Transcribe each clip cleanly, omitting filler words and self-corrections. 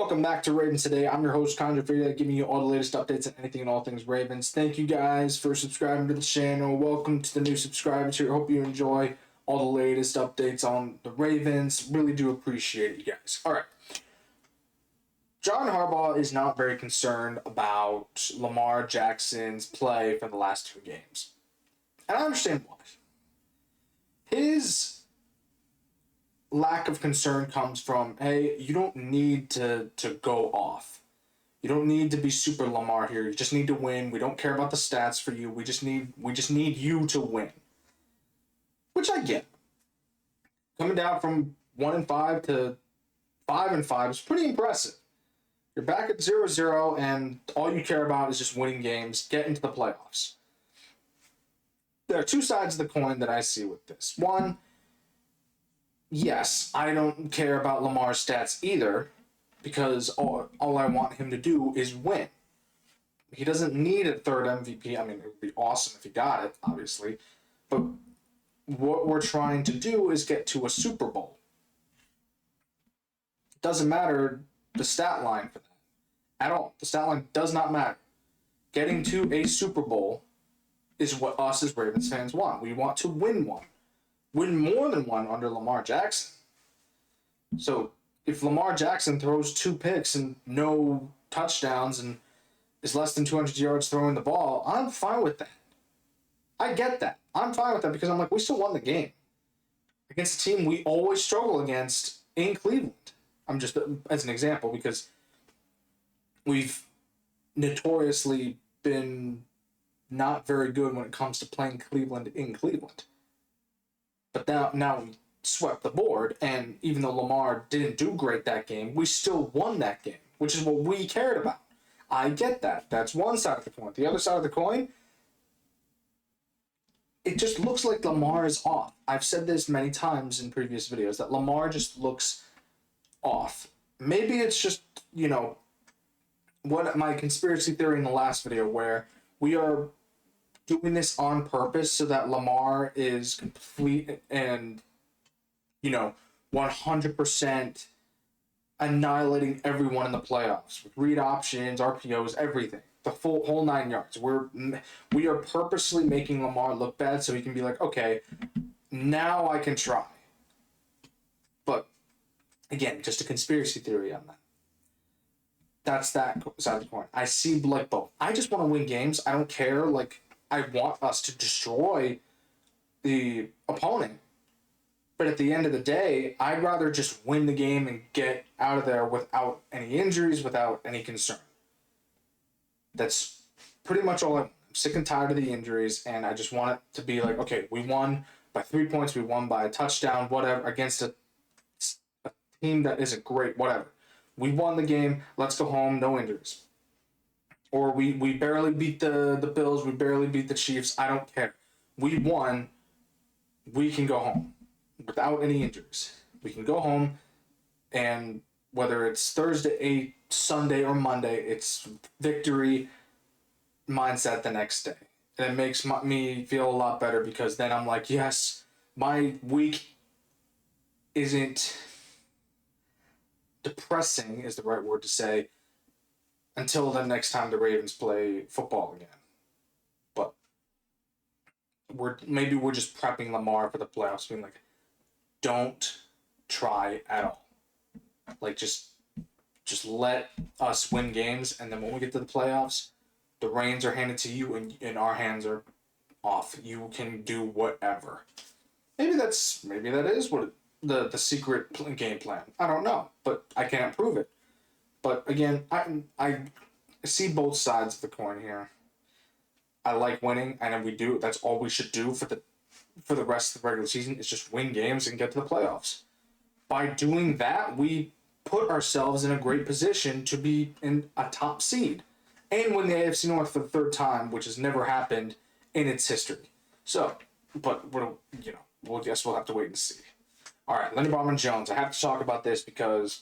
Welcome back to Ravens Today. I'm your host, Connor Gioffreda, giving you all the latest updates on anything and all things Ravens. Thank you guys for subscribing to the channel. Welcome to the new subscribers here. Hope you enjoy all the latest updates on the Ravens. Really do appreciate it, you guys. All right. John Harbaugh is not very concerned about Lamar Jackson's play for the last two games. And I understand why. His lack of concern comes from, hey, you don't need to go off. You don't need to be super Lamar here. You just need to win. We don't care about the stats for you. We just need you to win. Which I get. Coming down from 1-5 to 5-5 is pretty impressive. You're back at 0-0, and all you care about is just winning games, get into the playoffs. There are two sides of the coin that I see with this. One, yes, I don't care about Lamar's stats either, because all I want him to do is win. He doesn't need a third MVP. I mean, it would be awesome if he got it, obviously. But what we're trying to do is get to a Super Bowl. It doesn't matter the stat line for that at all. The stat line does not matter. Getting to a Super Bowl is what us as Ravens fans want. We want to win one. Win more than one under Lamar Jackson. So if Lamar Jackson throws 2 picks and no touchdowns and is less than 200 yards throwing the ball, I'm fine with that. I get that. I'm fine with that because I'm like, we still won the game against a team we always struggle against in Cleveland. I'm just as an example because we've notoriously been not very good when it comes to playing Cleveland in Cleveland. But now we swept the board, and even though Lamar didn't do great that game, we still won that game, which is what we cared about. I get that. That's one side of the coin. The other side of the coin, it just looks like Lamar is off. I've said this many times in previous videos, that Lamar just looks off. Maybe it's just, what my conspiracy theory in the last video, where we are doing this on purpose so that Lamar is complete and 100% annihilating everyone in the playoffs with read options, RPOs, everything, the whole 9 yards. We are purposely making Lamar look bad so he can be like, okay, now I can try. But again, just a conspiracy theory on that. That's that side of the coin. I see both. I just want to win games. I don't care. I want us to destroy the opponent. But at the end of the day, I'd rather just win the game and get out of there without any injuries, without any concern. That's pretty much all I'm sick and tired of the injuries, and I just want it to be like, okay, we won by 3 points, we won by a touchdown, whatever, against a team that isn't great, whatever. We won the game, let's go home, no injuries. Or we barely beat the Bills, we barely beat the Chiefs, I don't care. We won, we can go home without any injuries. We can go home, and whether it's Thursday, Sunday, or Monday, it's victory mindset the next day. And it makes me feel a lot better because then I'm like, yes, my week isn't depressing is the right word to say, until the next time the Ravens play football again. But we're just prepping Lamar for the playoffs, being like, don't try at all. Just let us win games, and then when we get to the playoffs, the reins are handed to you, and our hands are off. You can do whatever. Maybe that is what the secret game plan. I don't know, but I can't prove it. But again, I see both sides of the coin here. I like winning, and we do. That's all we should do for the rest of the regular season is just win games and get to the playoffs. By doing that, we put ourselves in a great position to be in a top seed and win the AFC North for the third time, which has never happened in its history. So, but we'll have to wait and see. All right, Linderbaum and Jones. I have to talk about this because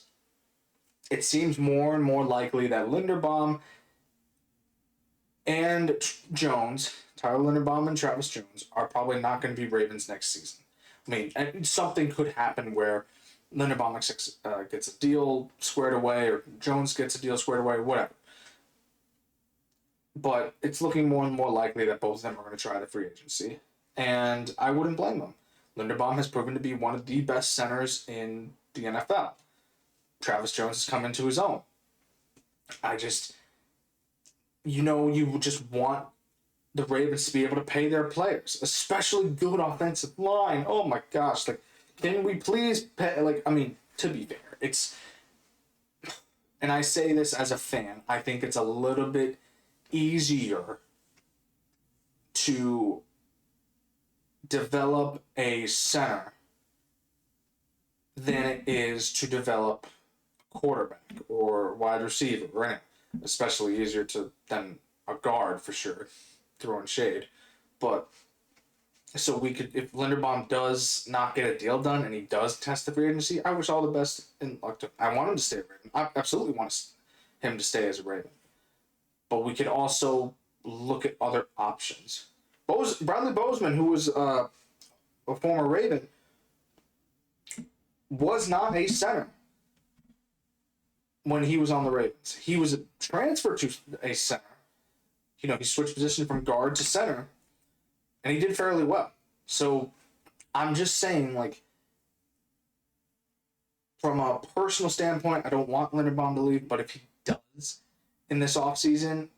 it seems more and more likely that Linderbaum and Jones, Tyler Linderbaum and Travis Jones, are probably not going to be Ravens next season. I mean, something could happen where Linderbaum gets a deal squared away, or Jones gets a deal squared away, whatever. But it's looking more and more likely that both of them are going to try the free agency, and I wouldn't blame them. Linderbaum has proven to be one of the best centers in the NFL. Travis Jones has come into his own. I just, you just want the Ravens to be able to pay their players, especially good offensive line. Oh my gosh, like, can we please pay? Like, I mean, to be fair, and I say this as a fan, I think it's a little bit easier to develop a center than it is to develop a quarterback or wide receiver or anything. Especially easier than a guard for sure, throwing shade. But so we could, if Linderbaum does not get a deal done and he does test the free agency, I wish all the best in luck to. I want him to stay a Raven. I absolutely want him to stay as a Raven. But we could also look at other options. Bradley Bozeman, who was a former Raven, was not a center when he was on the Ravens. He was transferred to a center. He switched position from guard to center, and he did fairly well. So I'm just saying, like, from a personal standpoint, I don't want Linderbaum to leave, but if he does in this offseason,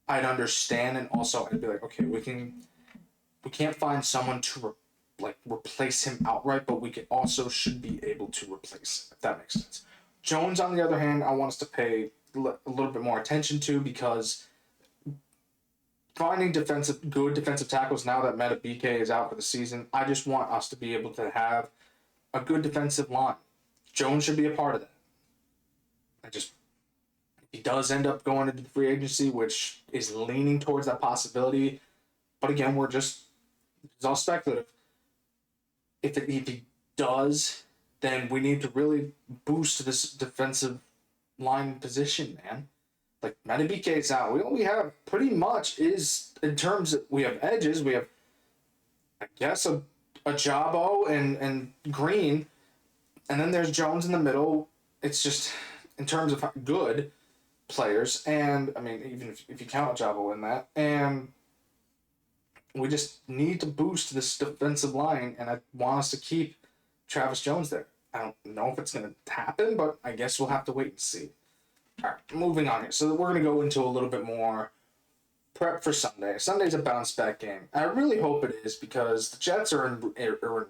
I'd understand, and also I'd be like, okay, we can't find someone to replace him outright, but we should be able to replace him, if that makes sense. Jones, on the other hand, I want us to pay a little bit more attention to, because finding good defensive tackles now that Meta BK is out for the season, I just want us to be able to have a good defensive line. Jones should be a part of that. If he does end up going into the free agency, which is leaning towards that possibility, but again, it's all speculative. If he does, then we need to really boost this defensive line position, man. Like, Madubuike's out. We only have pretty much in terms of, we have edges. We have, I guess, a Jabo and Green, and then there's Jones in the middle. It's just, in terms of good players, and, I mean, even if you count Jabo in that, and we just need to boost this defensive line, and I want us to keep Travis Jones there. I don't know if it's going to happen, but I guess we'll have to wait and see. All right, moving on here. So we're going to go into a little bit more prep for Sunday. Sunday's a bounce-back game. I really hope it is, because the Jets are in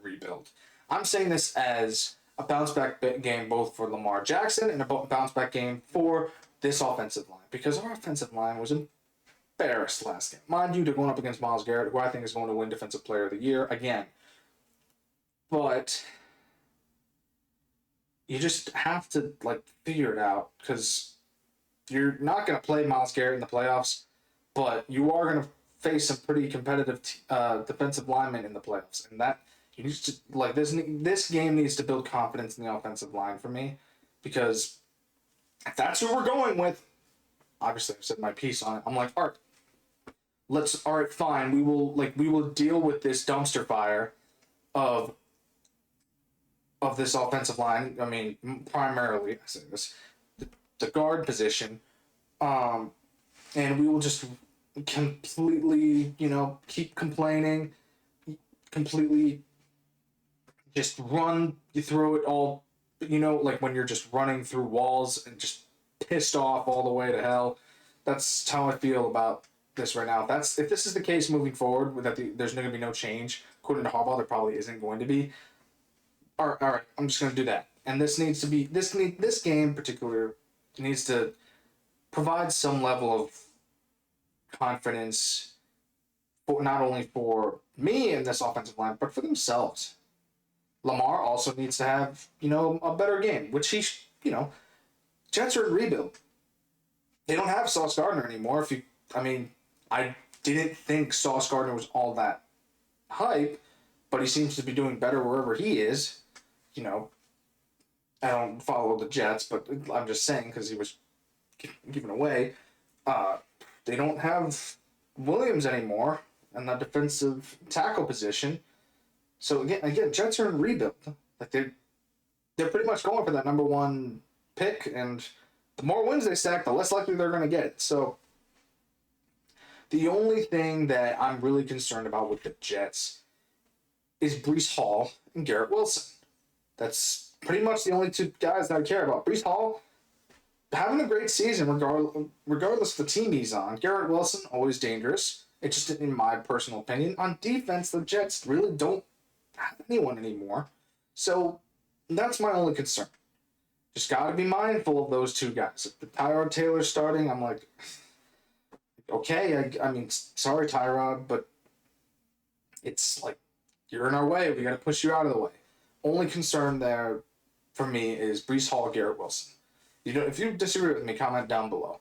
rebuild. I'm saying this as a bounce-back game both for Lamar Jackson and a bounce-back game for this offensive line, because our offensive line was embarrassed last game. Mind you, they're going up against Myles Garrett, who I think is going to win Defensive Player of the Year again. But you just have to, figure it out, because you're not going to play Myles Garrett in the playoffs, but you are going to face some pretty competitive defensive linemen in the playoffs, and that you need to this game needs to build confidence in the offensive line for me, because if that's who we're going with, obviously I've said my piece on it. I'm like, all right, fine. We will deal with this dumpster fire of this offensive line. I mean, primarily, I say this, the guard position, and we will just completely, keep complaining, completely just run through it all, like when you're just running through walls and just pissed off all the way to hell. That's how I feel about this right now. If this is the case moving forward, there's going to be no change. According to Harbaugh, there probably isn't going to be. All right, I'm just going to do that. And this game in particular needs to provide some level of confidence, not only for me in this offensive line, but for themselves. Lamar also needs to have, a better game, which Jets are in rebuild. They don't have Sauce Gardner anymore. I didn't think Sauce Gardner was all that hype, but he seems to be doing better wherever he is. I don't follow the Jets, but I'm just saying, because he was given away. They don't have Williams anymore in that defensive tackle position. So again, Jets are in rebuild. they're pretty much going for that number one pick, and the more wins they stack, the less likely they're going to get it. So the only thing that I'm really concerned about with the Jets is Breece Hall and Garrett Wilson. That's pretty much the only two guys that I care about. Breece Hall having a great season regardless of the team he's on. Garrett Wilson, always dangerous. It's just in my personal opinion. On defense, the Jets really don't have anyone anymore. So that's my only concern. Just got to be mindful of those two guys. If the Tyrod Taylor's starting, I'm like, okay, I mean, sorry, Tyrod, but it's like, you're in our way. We got to push you out of the way. Only concern there for me is Breece Hall, Garrett Wilson. You know, if you disagree with me, comment down below.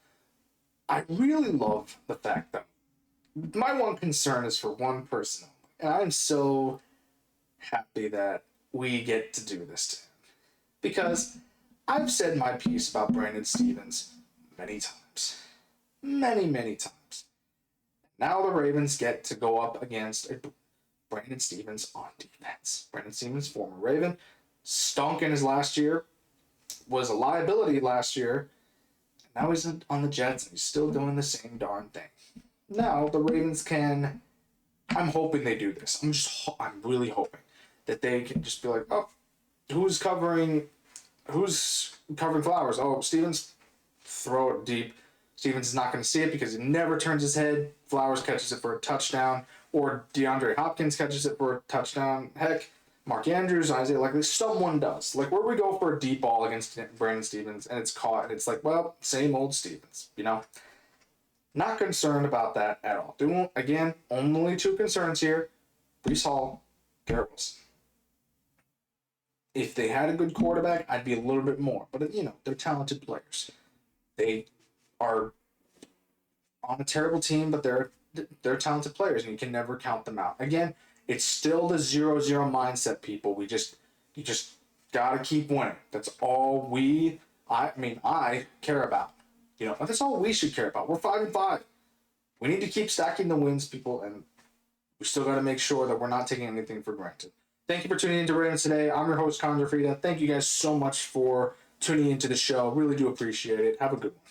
I really love the fact that my one concern is for one person, and I'm so happy that we get to do this to him. Because I've said my piece about Brandon Stevens many times. Many, many times. Now the Ravens get to go up against Brandon Stevens on defense. Brandon Stevens, former Raven, stunk in his last year, was a liability last year, and now he's on the Jets, and he's still doing the same darn thing. Now the Ravens can. I'm hoping they do this. I'm really hoping that they can just be like, oh, who's covering Flowers? Oh, Stevens, throw it deep. Stevens is not going to see it because he never turns his head. Flowers catches it for a touchdown, or DeAndre Hopkins catches it for a touchdown. Heck, Mark Andrews, Isaiah Likely, someone does. Like, where we go for a deep ball against Brandon Stevens, and it's caught, and it's like, well, same old Stevens, you know? Not concerned about that at all. Again, only two concerns here. Breece Hall, Garrett Wilson. If they had a good quarterback, I'd be a little bit more. But, you know, they're talented players. They are on a terrible team, but they're talented players, and you can never count them out. Again, it's still the 0-0 mindset, people. You just gotta keep winning. That's all I care about. You know, that's all we should care about. We're 5-5. We need to keep stacking the wins, people, and we still got to make sure that we're not taking anything for granted. Thank you for tuning into Ravens today. I'm your host, Connor Gioffreda. Thank you guys so much for tuning into the show. Really do appreciate it. Have a good one.